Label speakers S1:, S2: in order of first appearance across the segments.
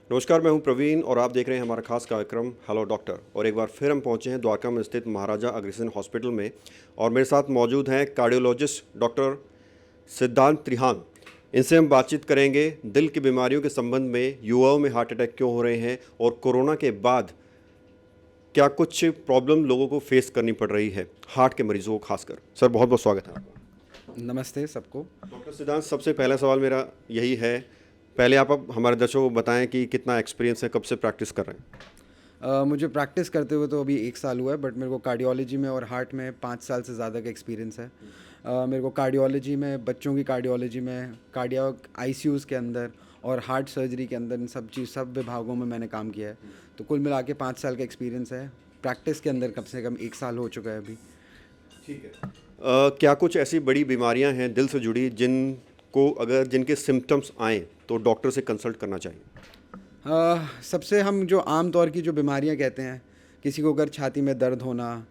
S1: नमस्कार, मैं हूं प्रवीण और आप देख रहे हैं हमारा खास कार्यक्रम हेलो डॉक्टर। और एक बार फिर हम पहुंचे हैं द्वारका में स्थित महाराजा अग्रसेन हॉस्पिटल में और मेरे साथ मौजूद हैं कार्डियोलॉजिस्ट डॉक्टर सिद्धांत त्रिहान। इनसे हम बातचीत करेंगे दिल की बीमारियों के संबंध में, युवाओं में हार्ट अटैक क्यों हो रहे हैं और कोरोना के बाद क्या कुछ प्रॉब्लम लोगों को फेस करनी पड़ रही है, हार्ट के मरीजों को खासकर। सर, बहुत बहुत स्वागत है आपका।
S2: नमस्ते सबको।
S1: डॉक्टर सिद्धांत, सबसे पहला सवाल मेरा यही है, पहले आप अब हमारे दर्शकों को बताएं कि कितना एक्सपीरियंस है, कब से प्रैक्टिस कर रहे हैं।
S2: मुझे प्रैक्टिस करते हुए तो अभी 1 साल हुआ है, बट मेरे को कार्डियोलॉजी में और हार्ट में 5 साल से ज़्यादा का एक्सपीरियंस है। मेरे को कार्डियोलॉजी में, बच्चों की कार्डियोलॉजी में, कार्डियक आईसीयूज़ के अंदर और हार्ट सर्जरी के अंदर, इन सब विभागों में मैंने काम किया है। तो कुल मिला के 5 साल का एक्सपीरियंस है। प्रैक्टिस के अंदर कम से कम 1 साल हो चुका है अभी।
S1: ठीक है। क्या कुछ ऐसी बड़ी बीमारियां हैं दिल से जुड़ी जिनके सिम्टम्स आएँ तो डॉक्टर से कंसल्ट करना चाहिए?
S2: सबसे हम जो आम तौर की जो बीमारियां कहते हैं, किसी को अगर छाती में दर्द होना,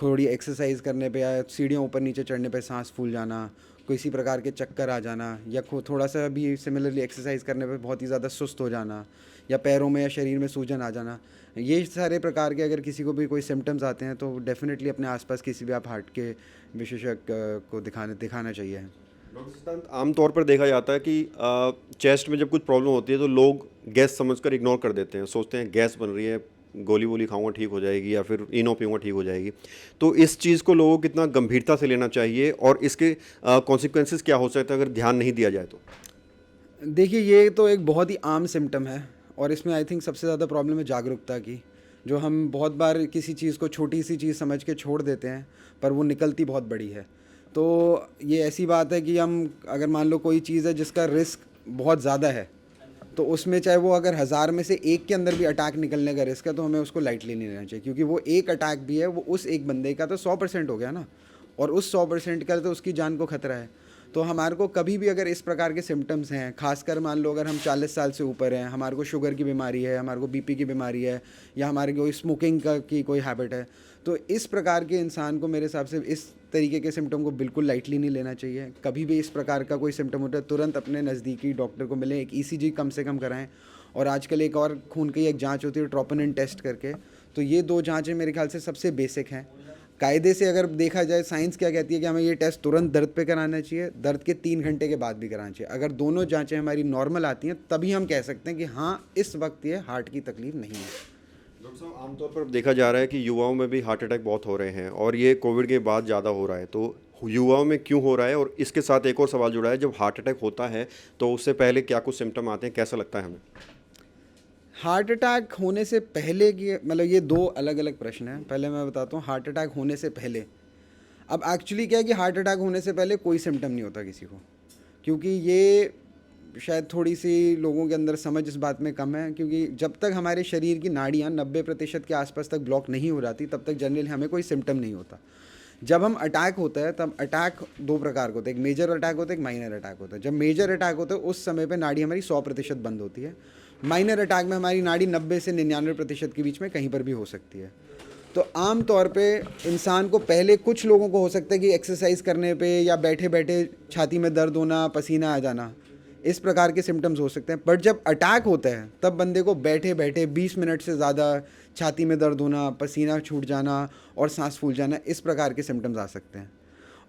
S2: थोड़ी एक्सरसाइज करने पे या सीढ़ियों ऊपर नीचे चढ़ने पे सांस फूल जाना, किसी प्रकार के चक्कर आ जाना, या थोड़ा सा भी सिमिलरली एक्सरसाइज करने पे बहुत ही ज़्यादा सुस्त हो जाना, या पैरों में या शरीर में सूजन आ जाना, ये सारे प्रकार के अगर किसी को भी कोई सिम्टम्स आते हैं तो डेफिनेटली अपने आसपास किसी भी आप हार्ट के विशेषज्ञ को दिखाना चाहिए।
S1: डॉक्टर सिद्धांत, आमतौर पर देखा जाता है कि चेस्ट में जब कुछ प्रॉब्लम होती है तो लोग गैस समझकर इग्नोर कर देते हैं, सोचते हैं गैस बन रही है, गोली वोली खाऊंगा ठीक हो जाएगी या फिर इनो पीऊंगा ठीक हो जाएगी। तो इस चीज़ को लोगों को कितना गंभीरता से लेना चाहिए और इसके कॉन्सिक्वेंसेस क्या हो सकते हैं अगर ध्यान नहीं दिया जाए तो?
S2: देखिए, ये तो एक बहुत ही आम सिम्टम है और इसमें आई थिंक सबसे ज़्यादा प्रॉब्लम है जागरूकता की। जो हम बहुत बार किसी चीज़ को छोटी सी चीज़ समझ के छोड़ देते हैं, पर वो निकलती बहुत बड़ी है। तो ये ऐसी बात है कि हम अगर मान लो कोई चीज़ है जिसका रिस्क बहुत ज़्यादा है, तो उसमें चाहे वो अगर 1000 में से एक के अंदर भी अटैक निकलने का रिस्क है, तो हमें उसको लाइटली नहीं लेना चाहिए, क्योंकि वो एक अटैक भी है, वो उस एक बंदे का तो 100% हो गया ना, और उस 100% का तो उसकी जान को खतरा है। तो हमारे को कभी भी अगर इस प्रकार के सिम्टम्स हैं, खासकर मान लो अगर हम 40 साल से ऊपर हैं, हमारे को शुगर की बीमारी है, हमारे को बीपी की बीमारी है, या हमारे कोई स्मोकिंग की कोई हैबिट है, तो इस प्रकार के इंसान को मेरे हिसाब से इस तरीके के सिम्टम को बिल्कुल लाइटली नहीं लेना चाहिए। कभी भी इस प्रकार का कोई सिम्टम होता है, तुरंत अपने नज़दीकी डॉक्टर को मिलें, एक ईसीजी कम से कम कराएं, और आजकल एक और खून की एक जांच होती है ट्रोपोनिन टेस्ट करके। तो ये 2 जांचें मेरे ख्याल से सबसे बेसिक हैं। कायदे से अगर देखा जाए, साइंस क्या कहती है कि हमें ये टेस्ट तुरंत दर्द पे कराना चाहिए, दर्द के 3 घंटे के बाद भी कराना चाहिए। अगर दोनों जांचें हमारी नॉर्मल आती हैं, तभी हम कह सकते हैं कि हाँ, इस वक्त ये हार्ट की तकलीफ नहीं है।
S1: डॉक्टर साहब, आमतौर पर देखा जा रहा है कि युवाओं में भी हार्ट अटैक बहुत हो रहे हैं और ये कोविड के बाद ज़्यादा हो रहा है, तो युवाओं में क्यों हो रहा है? और इसके साथ एक और सवाल जुड़ा है, जब हार्ट अटैक होता है तो उससे पहले क्या कुछ सिम्टम आते हैं, कैसा लगता है हमें?
S2: हार्ट अटैक होने से पहले की, मतलब ये 2 अलग अलग प्रश्न हैं। पहले मैं बताता हूँ हार्ट अटैक होने से पहले। अब एक्चुअली क्या है कि हार्ट अटैक होने से पहले कोई सिम्टम नहीं होता किसी को, क्योंकि ये शायद थोड़ी सी लोगों के अंदर समझ इस बात में कम है, क्योंकि जब तक हमारे शरीर की नाड़ियाँ 90% के आसपास तक ब्लॉक नहीं हो जाती, तब तक जनरली हमें कोई सिम्टम नहीं होता। जब हम अटैक होता है, तब अटैक 2 प्रकार के होते हैं, एक मेजर अटैक होता है, एक माइनर अटैक होता है। जब मेजर अटैक होता है उस समय पे नाड़ी हमारी 100% बंद होती है। माइनर अटैक में हमारी नाड़ी 90 से 99% के बीच में कहीं पर भी हो सकती है। तो आम तौर पे इंसान को पहले, कुछ लोगों को हो सकता है कि एक्सरसाइज करने पे या बैठे बैठे छाती में दर्द होना, पसीना आ जाना, इस प्रकार के सिम्टम्स हो सकते हैं। बट जब अटैक होता है, तब बंदे को बैठे बैठे 20 मिनट से ज़्यादा छाती में दर्द होना, पसीना छूट जाना और सांस फूल जाना, इस प्रकार के सिम्टम्स आ सकते हैं।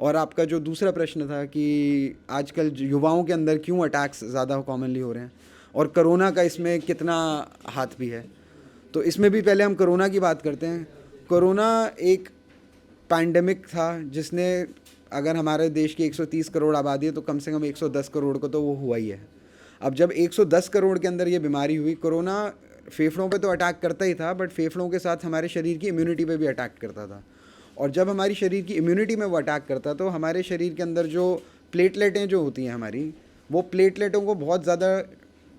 S2: और आपका जो दूसरा प्रश्न था कि आजकल युवाओं के अंदर क्यों अटैक्स ज़्यादा कॉमनली हो रहे हैं और कोरोना का इसमें कितना हाथ भी है, तो इसमें भी पहले हम कोरोना की बात करते हैं। कोरोना एक पैंडेमिक था जिसने, अगर हमारे देश की 130 करोड़ आबादी है तो कम से कम 110 करोड़ को तो वो हुआ ही है। अब जब 110 करोड़ के अंदर ये बीमारी हुई, कोरोना फेफड़ों पे तो अटैक करता ही था, बट फेफड़ों के साथ हमारे शरीर की इम्यूनिटी पे भी अटैक करता था। और जब हमारी शरीर की इम्यूनिटी में वो अटैक करता, तो हमारे शरीर के अंदर जो प्लेटलेटें जो होती हैं हमारी, वो प्लेटलेटों को बहुत ज़्यादा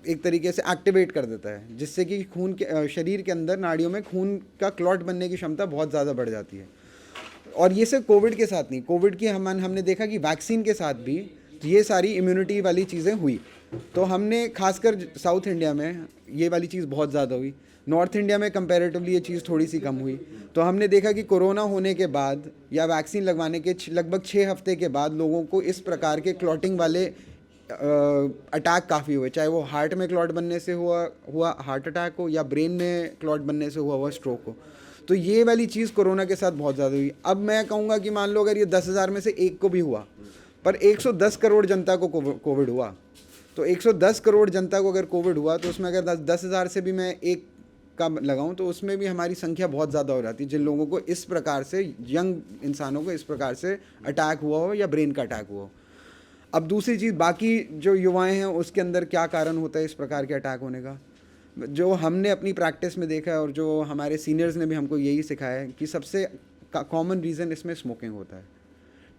S2: एक तरीके से एक्टिवेट कर देता है, जिससे कि खून के शरीर के अंदर नाड़ियों में खून का क्लॉट बनने की क्षमता बहुत ज़्यादा बढ़ जाती है। और ये सिर्फ कोविड के साथ नहीं, कोविड की हमने देखा कि वैक्सीन के साथ भी ये सारी इम्यूनिटी वाली चीज़ें हुई। तो हमने खासकर साउथ इंडिया में ये वाली चीज़ बहुत ज़्यादा हुई, नॉर्थ इंडिया में कंपैरेटिवली ये चीज़ थोड़ी सी कम हुई। तो हमने देखा कि कोरोना होने के बाद या वैक्सीन लगवाने के लगभग 6 हफ्ते के बाद लोगों को इस प्रकार के क्लॉटिंग वाले अटैक काफ़ी हुए, चाहे वो हार्ट में क्लॉट बनने से हुआ हार्ट अटैक हो, या ब्रेन में क्लॉट बनने से हुआ स्ट्रोक हो। तो ये वाली चीज़ कोरोना के साथ बहुत ज़्यादा हुई। अब मैं कहूँगा कि मान लो अगर ये 10,000 में से एक को भी हुआ, पर 110 करोड़ जनता को कोविड हुआ, तो 110 करोड़ जनता को अगर कोविड हुआ, तो उसमें अगर 10,000 से भी मैं एक का लगाऊं, तो उसमें भी हमारी संख्या बहुत ज़्यादा हो जाती है जिन लोगों को इस प्रकार से, यंग इंसानों को इस प्रकार से अटैक हुआ हो या ब्रेन का अटैक हुआ हो। अब दूसरी चीज़, बाकी जो युवाएं हैं उसके अंदर क्या कारण होता है इस प्रकार के अटैक होने का, जो हमने अपनी प्रैक्टिस में देखा है और जो हमारे सीनियर्स ने भी हमको यही सिखाया है कि सबसे कॉमन रीज़न इसमें स्मोकिंग होता है।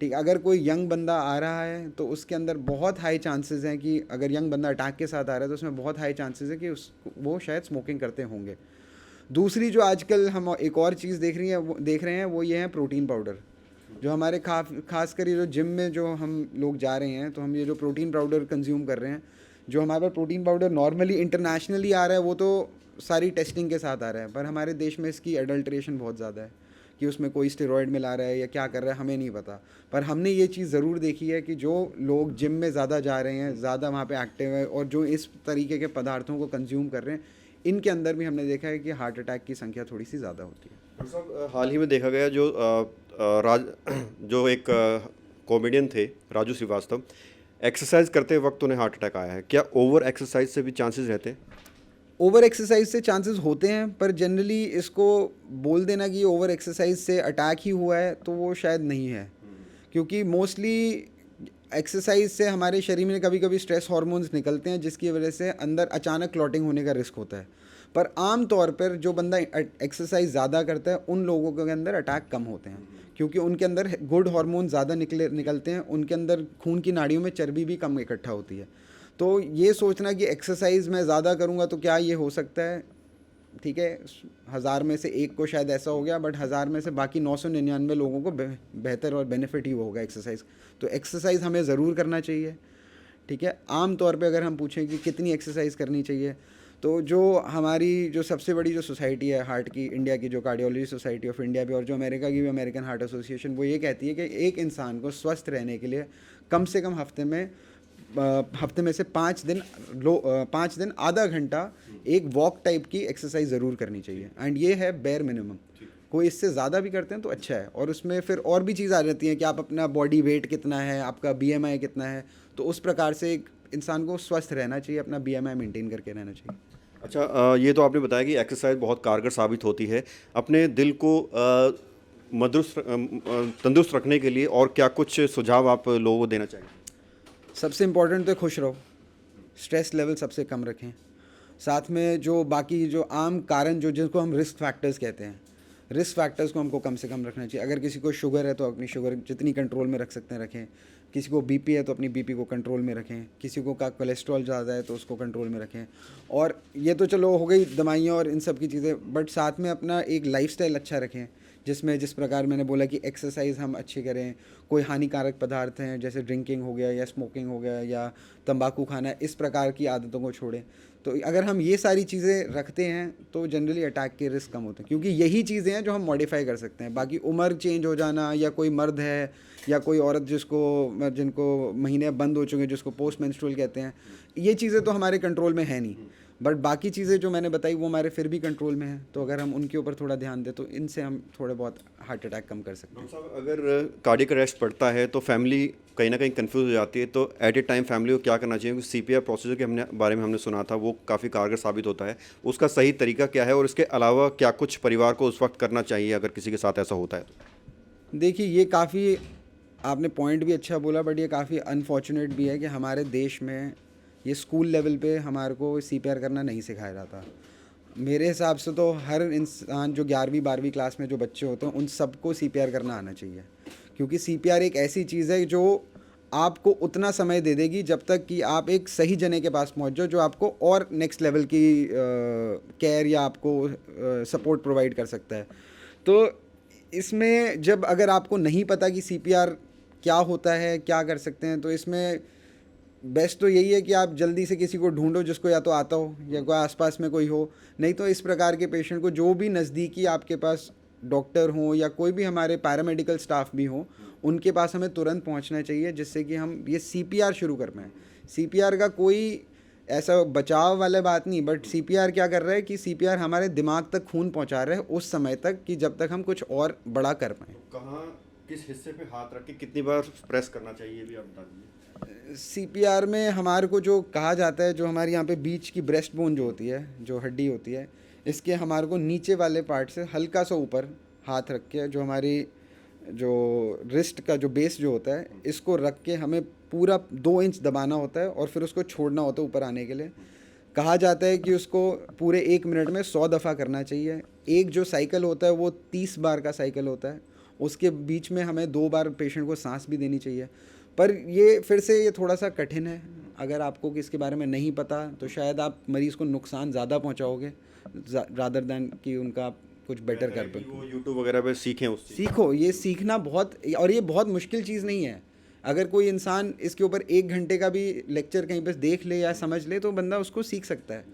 S2: ठीक, अगर कोई यंग बंदा आ रहा है तो उसके अंदर बहुत हाई चांसेस हैं कि अगर यंग बंदा अटैक के साथ आ रहा है तो उसमें बहुत हाई चांसेस है कि वो शायद स्मोकिंग करते होंगे। दूसरी जो आजकल हम एक और चीज़ देख रहे हैं वो ये है प्रोटीन पाउडर, जो हमारे खासकर ये जो जिम में जो हम लोग जा रहे हैं, तो हम ये जो प्रोटीन पाउडर कंज्यूम कर रहे हैं, जो हमारे पास प्रोटीन पाउडर नॉर्मली इंटरनेशनली आ रहा है वो तो सारी टेस्टिंग के साथ आ रहा है, पर हमारे देश में इसकी एडल्ट्रेशन बहुत ज़्यादा है कि उसमें कोई स्टेरॉयड मिला रहा है या क्या कर रहा है, हमें नहीं पता। पर हमने ये चीज़ ज़रूर देखी है कि जो लोग जिम में ज़्यादा जा रहे हैं, ज़्यादा वहाँ पे एक्टिव है और जो इस तरीके के पदार्थों को कंज्यूम कर रहे हैं, इनके अंदर भी हमने देखा है कि हार्ट अटैक की संख्या थोड़ी सी ज़्यादा होती है।
S1: डॉक्टर साहब, हाल ही में देखा गया जो एक कॉमेडियन थे राजू श्रीवास्तव, एक्सरसाइज करते वक्त उन्हें हार्ट अटैक आया है। क्या ओवर एक्सरसाइज से भी चांसेस रहते हैं?
S2: ओवर एक्सरसाइज से चांसेस होते हैं, पर जनरली इसको बोल देना कि ओवर एक्सरसाइज से अटैक ही हुआ है तो वो शायद नहीं है, क्योंकि मोस्टली एक्सरसाइज से हमारे शरीर में कभी कभी स्ट्रेस हार्मोन्स निकलते हैं जिसकी वजह से अंदर अचानक क्लॉटिंग होने का रिस्क होता है। पर आम तौर पर जो बंदा एक्सरसाइज ज़्यादा करता है उन लोगों के अंदर अटैक कम होते हैं, क्योंकि उनके अंदर गुड हार्मोन ज़्यादा निकलते हैं, उनके अंदर खून की नाड़ियों में चर्बी भी कम इकट्ठा होती है। तो ये सोचना कि एक्सरसाइज मैं ज़्यादा करूँगा तो क्या ये हो सकता है, ठीक है, 1000 में से एक को शायद ऐसा हो गया, बट 1000 में से बाकी 999 लोगों को बेहतर और बेनिफिट ही होगा एक्सरसाइज। तो एक्सरसाइज हमें ज़रूर करना चाहिए। ठीक है, आम तौर पे अगर हम पूछें कि कितनी एक्सरसाइज करनी चाहिए, तो जो हमारी जो सबसे बड़ी जो सोसाइटी है हार्ट की, इंडिया की, जो कार्डियोलॉजी सोसाइटी ऑफ इंडिया भी, और जो अमेरिका की भी, अमेरिकन हार्ट एसोसिएशन, वो ये कहती है कि एक इंसान को स्वस्थ रहने के लिए कम से कम हफ्ते में से 5 दिन आधा घंटा एक वॉक टाइप की एक्सरसाइज ज़रूर करनी चाहिए, एंड ये है बेयर मिनिमम। कोई इससे ज़्यादा भी करते हैं तो अच्छा है, और उसमें फिर और भी चीज़ आ जाती है कि आप अपना बॉडी वेट कितना है, आपका BMI कितना है, तो उस प्रकार से एक इंसान को स्वस्थ रहना चाहिए, अपना BMI मेंटेन करके रहना चाहिए।
S1: अच्छा, ये तो आपने बताया कि एक्सरसाइज बहुत कारगर साबित होती है। अपने दिल को तंदुरुस्त रखने के लिए और क्या कुछ सुझाव आप लोगों को देना चाहेंगे?
S2: सबसे इम्पोर्टेंट तो खुश रहो, स्ट्रेस लेवल सबसे कम रखें, साथ में जो बाकी जो आम कारण जो जिनको हम रिस्क फैक्टर्स कहते हैं, रिस्क फैक्टर्स को हमको कम से कम रखना चाहिए। अगर किसी को शुगर है तो अपनी शुगर जितनी कंट्रोल में रख सकते हैं रखें, किसी को BP है तो अपनी BP को कंट्रोल में रखें, किसी को का कोलेस्ट्रॉल ज़्यादा है तो उसको कंट्रोल में रखें। और ये तो चलो हो गई दवाइयाँ और इन सब की चीज़ें, बट साथ में अपना एक लाइफस्टाइल अच्छा रखें, जिसमें जिस प्रकार मैंने बोला कि एक्सरसाइज हम अच्छी करें, कोई हानिकारक पदार्थ हैं जैसे ड्रिंकिंग हो गया या स्मोकिंग हो गया या तंबाकू खाना, इस प्रकार की आदतों को छोड़ें। तो अगर हम ये सारी चीज़ें रखते हैं तो जनरली अटैक के रिस्क कम होते हैं, क्योंकि यही चीज़ें हैं जो हम मॉडिफाई कर सकते हैं। बाकी उम्र चेंज हो जाना, या कोई मर्द है या कोई औरत जिनको महीने बंद हो चुके हैं, जिसको पोस्ट मेंस्ट्रुअल कहते हैं, ये चीज़ें तो हमारे कंट्रोल में है नहीं, बट बाकी चीज़ें जो मैंने बताई वो हमारे फिर भी कंट्रोल में है। तो अगर हम उनके ऊपर थोड़ा ध्यान दें तो इनसे हम थोड़े बहुत हार्ट अटैक कम कर सकते हैं।
S1: डॉक्टर साहब, अगर कार्डियक अरेस्ट पड़ता है तो फैमिली कहीं ना कहीं कंफ्यूज हो जाती है, तो एट ए टाइम फैमिली को क्या करना चाहिए? क्योंकि CPR प्रोसीजर के बारे में हमने सुना था, वो काफ़ी कारगर साबित होता है। उसका सही तरीका क्या है और इसके अलावा क्या कुछ परिवार को उस वक्त करना चाहिए अगर किसी के साथ ऐसा होता है तो?
S2: देखिए, ये काफ़ी आपने पॉइंट भी अच्छा बोला, बट ये काफ़ी अनफॉर्चुनेट भी है कि हमारे देश में ये स्कूल लेवल पे हमारे को CPR करना नहीं सिखाया जाता। मेरे हिसाब से तो हर इंसान जो 11वीं 12वीं क्लास में जो बच्चे होते हैं उन सबको CPR करना आना चाहिए, क्योंकि CPR एक ऐसी चीज़ है जो आपको उतना समय दे देगी जब तक कि आप एक सही जने के पास पहुंच जाओ जो आपको और नेक्स्ट लेवल की केयर या आपको सपोर्ट प्रोवाइड कर सकता है। तो इसमें जब अगर आपको नहीं पता कि CPR क्या होता है, क्या कर सकते हैं, तो इसमें बेस्ट तो यही है कि आप जल्दी से किसी को ढूंढो जिसको या तो आता हो या कोई आसपास में कोई हो, नहीं तो इस प्रकार के पेशेंट को जो भी नज़दीकी आपके पास डॉक्टर हो या कोई भी हमारे पैरामेडिकल स्टाफ भी हो, उनके पास हमें तुरंत पहुंचना चाहिए, जिससे कि हम ये CPR शुरू कर पाएँ। CPR का कोई ऐसा बचाव वाला बात नहीं, बट CPR क्या कर रहा है कि CPR हमारे दिमाग तक खून पहुंचा रहा है उस समय तक कि जब तक हम कुछ और बड़ा कर पाएँ।
S1: कहाँ किस हिस्से पे हाथ रख के कितनी बार प्रेस करना चाहिए, ये भी आप बता दीजिए।
S2: CPR में हमारे को जो कहा जाता है, जो हमारे यहाँ पे बीच की ब्रेस्ट बोन जो होती है, जो हड्डी होती है, इसके हमारे को नीचे वाले पार्ट से हल्का सा ऊपर हाथ रख के, जो हमारी जो रिस्ट का जो बेस जो होता है, इसको रख के हमें पूरा 2 इंच दबाना होता है और फिर उसको छोड़ना होता है ऊपर आने के लिए। कहा जाता है कि उसको पूरे 1 मिनट में 100 दफ़ा करना चाहिए। एक जो साइकिल होता है वो 30 बार का साइकिल होता है, उसके बीच में हमें 2 बार पेशेंट को सांस भी देनी चाहिए। पर ये फिर से ये थोड़ा सा कठिन है, अगर आपको इसके बारे में नहीं पता तो शायद आप मरीज़ को नुकसान ज़्यादा पहुंचाओगे रादर दैन कि उनका आप कुछ बेटर कर पाए।
S1: वो यूट्यूब वगैरह पे सीखें उससे।
S2: सीखो, ये सीखना बहुत, और ये बहुत मुश्किल चीज़ नहीं है। अगर कोई इंसान इसके ऊपर 1 घंटे का भी लेक्चर कहीं पर देख ले या समझ ले तो बंदा उसको सीख सकता है।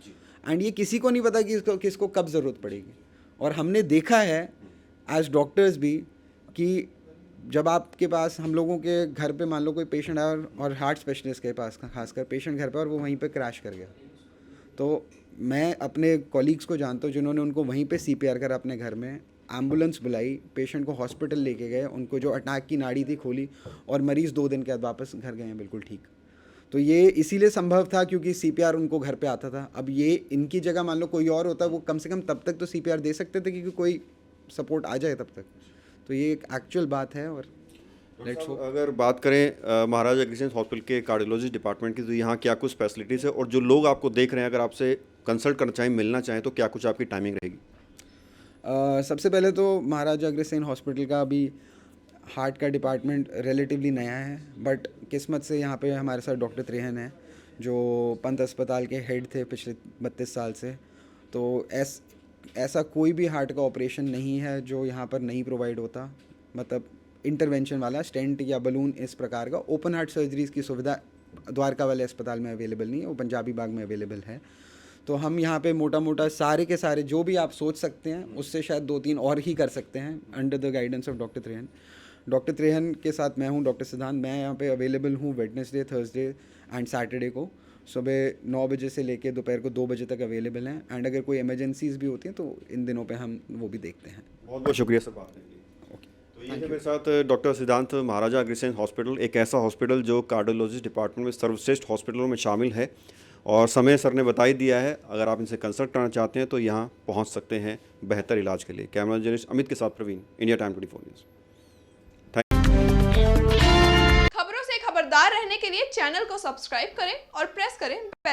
S2: एंड ये किसी को नहीं पता कि किसको कब ज़रूरत पड़ेगी। और हमने देखा है एज डॉक्टर्स भी कि जब आपके पास, हम लोगों के घर पे मान लो कोई पेशेंट आया और हार्ट स्पेशलिस्ट के पास खासकर पेशेंट घर पे, और वो वहीं पे क्रैश कर गया, तो मैं अपने कॉलीग्स को जानता हूँ जिन्होंने उनको वहीं पे CPR करा अपने घर में, एम्बुलेंस बुलाई, पेशेंट को हॉस्पिटल लेके गए, उनको जो अटैक की नाड़ी थी खोली, और मरीज़ 2 दिन के बाद वापस घर गए हैं बिल्कुल ठीक। तो ये इसीलिए संभव था क्योंकि CPR उनको घर पे आता था। अब ये इनकी जगह मान लो कोई और होता, वो कम से कम तब तक तो CPR दे सकते थे क्योंकि कोई सपोर्ट आ जाए तब तक। तो ये एक एक्चुअल बात है। और लेट्स होप।
S1: अगर बात करें महाराजा अग्रसेन हॉस्पिटल के कार्डियोलॉजिस्ट डिपार्टमेंट की, तो यहाँ क्या कुछ फैसिलिटीज़ है, और जो लोग आपको देख रहे हैं अगर आपसे कंसल्ट करना चाहें, मिलना चाहें, तो क्या कुछ आपकी टाइमिंग रहेगी?
S2: सबसे पहले तो महाराजा अग्रसेन हॉस्पिटल का अभी हार्ट का डिपार्टमेंट रिलेटिवली नया है, बट किस्मत से यहाँ पे हमारे साथ डॉक्टर त्रेहन है जो पंत अस्पताल के हेड थे पिछले 32 साल से। तो ऐसा कोई भी हार्ट का ऑपरेशन नहीं है जो यहाँ पर नहीं प्रोवाइड होता, मतलब इंटरवेंशन वाला स्टेंट या बलून इस प्रकार का। ओपन हार्ट सर्जरीज़ की सुविधा द्वारका वाले अस्पताल में अवेलेबल नहीं है, वो पंजाबी बाग में अवेलेबल है। तो हम यहाँ पे मोटा मोटा सारे के सारे जो भी आप सोच सकते हैं उससे शायद 2-3 और ही कर सकते हैं under the guidance of doctor Trehan. Doctor Trehan के साथ मैं हूँ डॉक्टर सिद्धांत। मैं यहाँ पे अवेलेबल हूँ वेडनेसडे, थर्सडे एंड सैटरडे को सुबह 9 बजे से लेके दोपहर को 2 बजे तक अवेलेबल हैं। एंड अगर कोई इमरजेंसीज भी होती हैं तो इन दिनों पे हम वो भी देखते हैं।
S1: बहुत बहुत शुक्रिया सर बात करने के लिए। तो ये है मेरे साथ डॉक्टर सिद्धांत, महाराजा अग्रसेन हॉस्पिटल, एक ऐसा हॉस्पिटल जो कार्डियोलॉजिस्ट डिपार्टमेंट में सर्वश्रेष्ठ हॉस्पिटलों में शामिल है। और समय सर ने बता ही दिया है, अगर आप इनसे कंसल्ट करना चाहते हैं तो यहाँ पहुँच सकते हैं बेहतर इलाज के लिए। कैमरा जर्नलिस्ट अमित के साथ प्रवीण, इंडिया टाइम 24 न्यूज़।
S3: खबरों से खबरदार रहने के लिए चैनल को सब्सक्राइब करें और प्रेस करें बेल